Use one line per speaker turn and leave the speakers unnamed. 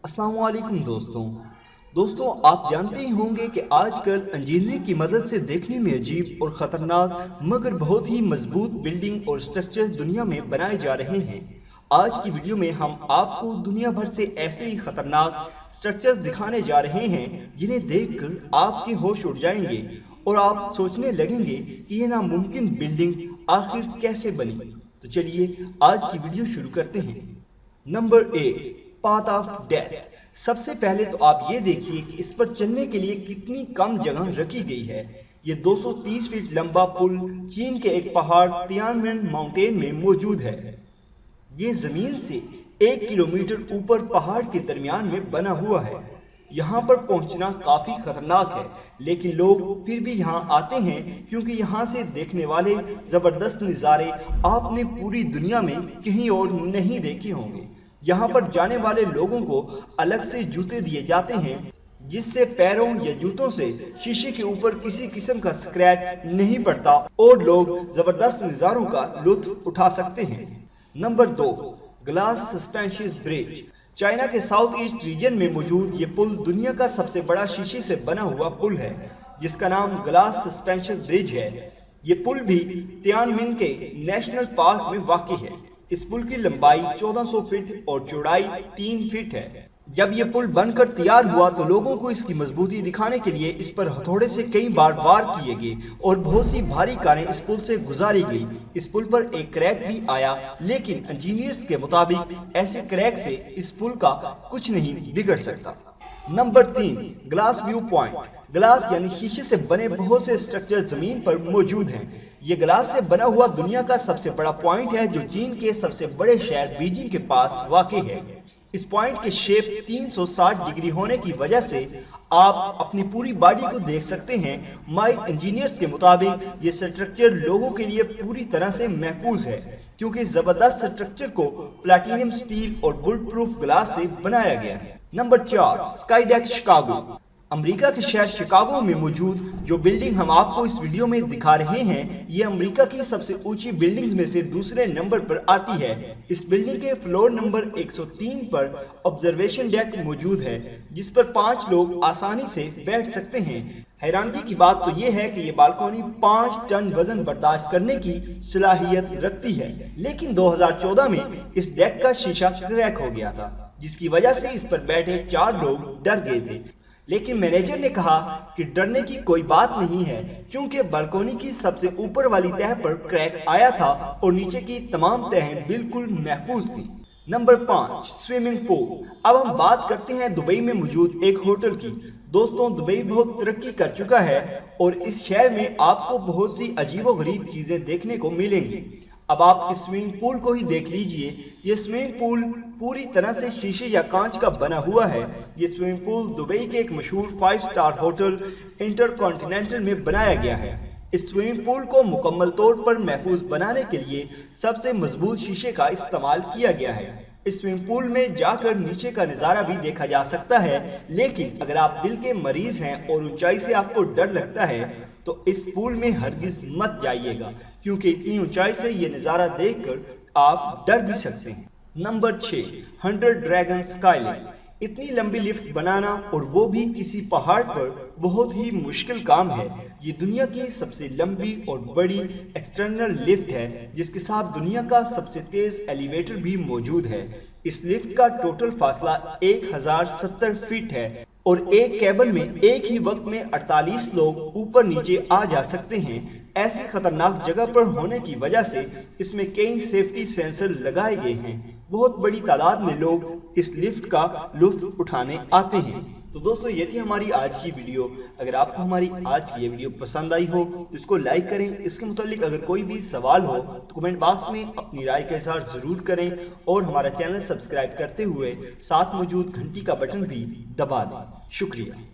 अस्सलाम वालेकुम दोस्तों आप जानते ही होंगे कि आजकल इंजीनियरिंग की मदद से देखने में अजीब और ख़तरनाक मगर बहुत ही मजबूत बिल्डिंग और स्ट्रक्चर दुनिया में बनाए जा रहे हैं। आज की वीडियो में हम आपको दुनिया भर से ऐसे ही ख़तरनाक स्ट्रक्चर्स दिखाने जा रहे हैं जिन्हें देखकर आपके होश उड़ जाएंगे और आप सोचने लगेंगे कि ये नामुमकिन बिल्डिंग्स आखिर कैसे बनी। तो चलिए आज की वीडियो शुरू करते हैं। Number 1, path of death. सबसे पहले तो आप ये देखिए कि इस पर चलने के लिए कितनी कम जगह रखी गई है। ये 230 फीट लंबा पुल चीन के एक पहाड़ तियानमेन माउंटेन में मौजूद है। ये जमीन से 1 किलोमीटर ऊपर पहाड़ के दरमियान में बना हुआ है। यहाँ पर पहुँचना काफी खतरनाक है, लेकिन लोग फिर भी यहाँ आते हैं क्योंकि यहाँ से देखने वाले जबरदस्त नज़ारे आपने पूरी दुनिया में कहीं और नहीं देखे होंगे। यहाँ पर जाने वाले लोगों को अलग से जूते दिए जाते हैं जिससे पैरों या जूतों से शीशे के ऊपर किसी किस्म का स्क्रैच नहीं पड़ता और लोग जबरदस्त नज़ारों का लुत्फ उठा सकते हैं। Number 2, glass suspension bridge. China के साउथ ईस्ट रीजन में मौजूद ये पुल दुनिया का सबसे बड़ा शीशे से बना हुआ पुल है जिसका नाम ग्लास सस्पेंशन ब्रिज है। ये पुल भी तियानमेन के नेशनल पार्क में वाक़ई है। इस पुल की लंबाई 1400 फीट और चौड़ाई 3 फीट है। जब ये पुल बनकर तैयार हुआ तो लोगों को इसकी मजबूती दिखाने के लिए इस पर हथौड़े से कई बार वार किए गए और बहुत सी भारी कारें इस पुल से गुजारी गई। इस पुल पर एक क्रैक भी आया, लेकिन इंजीनियर्स के मुताबिक ऐसे क्रैक से इस पुल का कुछ नहीं बिगड़ सकता। Number 3, glass view point. Glass यानी शीशे से बने बहुत से स्ट्रक्चर जमीन पर मौजूद हैं। ये ग्लास से बना हुआ दुनिया का सबसे बड़ा पॉइंट है जो चीन के सबसे बड़े शहर बीजिंग के पास वाक़ई है। इस पॉइंट के शेप 360 डिग्री होने की वजह से आप अपनी पूरी बॉडी को देख सकते हैं। माइट इंजीनियर्स के मुताबिक ये स्ट्रक्चर लोगों के लिए पूरी तरह से महफूज है क्योंकि इस जबरदस्त स्ट्रक्चर को प्लैटिनम स्टील और बुलेट प्रूफ ग्लास से बनाया गया है। Number 4, sky deck Chicago. America के शहर शिकागो में मौजूद जो बिल्डिंग हम आपको इस वीडियो में दिखा रहे हैं, ये अमेरिका की सबसे ऊंची बिल्डिंग्स में से दूसरे नंबर पर आती है। इस बिल्डिंग के फ्लोर नंबर 103 पर ऑब्जर्वेशन डेक मौजूद है जिस पर 5 लोग आसानी से बैठ सकते हैं। हैरानगी की बात तो ये है कि ये बालकनी 5 टन वजन बर्दाश्त करने की सलाहियत रखती है, लेकिन 2014 में इस डेक का शीशा क्रैक हो गया था जिसकी वजह से इस पर बैठे 4 लोग डर गए थे। लेकिन मैनेजर ने कहा कि डरने की कोई बात नहीं है क्योंकि बालकनी की सबसे ऊपर वाली तह पर क्रैक आया था और नीचे की तमाम तहें बिल्कुल महफूज थी। Number 5, swimming pool. अब हम बात करते हैं दुबई में मौजूद एक होटल की। दोस्तों, दुबई बहुत तरक्की कर चुका है और इस शहर में आपको बहुत सी अजीबोगरीब चीजें देखने को मिलेंगी। अब आप इस स्विमिंग पूल को ही देख लीजिए। ये स्विमिंग पूल पूरी तरह से शीशे या कांच का बना हुआ है। ये स्विमिंग पूल दुबई के एक मशहूर 5 स्टार होटल इंटरकॉन्टिनेंटल में बनाया गया है। इस स्विमिंग पूल को मुकम्मल तौर पर महफूज बनाने के लिए सबसे मजबूत शीशे का इस्तेमाल किया गया है। इस स्विमिंग पूल में जाकर नीचे का नज़ारा भी देखा जा सकता है, लेकिन अगर आप दिल के मरीज हैं और ऊंचाई से आपको डर लगता है तो इस पूल में हरगिज मत जाइएगा क्योंकि इतनी ऊंचाई से ये नज़ारा देखकर आप डर भी सकते हैं। Number 6, 100 dragon skyline. इतनी लंबी लिफ्ट बनाना और वो भी किसी पहाड़ पर बहुत ही मुश्किल काम है। ये दुनिया की सबसे लंबी और बड़ी एक्सटर्नल लिफ्ट है जिसके साथ दुनिया का सबसे तेज एलिवेटर भी मौजूद है। इस लिफ्ट का टोटल फासला 1070 फीट है और एक केबल में एक ही वक्त में 48 लोग ऊपर नीचे आ जा सकते हैं। ऐसी खतरनाक जगह पर होने की वजह से इसमें कई सेफ्टी सेंसर लगाए गए हैं। बहुत बड़ी तादाद में लोग इस लिफ्ट का लुत्फ उठाने आते हैं। तो दोस्तों, ये थी हमारी आज की वीडियो। अगर आपको हमारी आज की ये वीडियो पसंद आई हो तो इसको लाइक करें। इसके मुतालिक अगर कोई भी सवाल हो तो कमेंट बॉक्स में अपनी राय का इज़हार ज़रूर करें और हमारा चैनल सब्सक्राइब करते हुए साथ मौजूद घंटी का बटन भी दबा दें। शुक्रिया।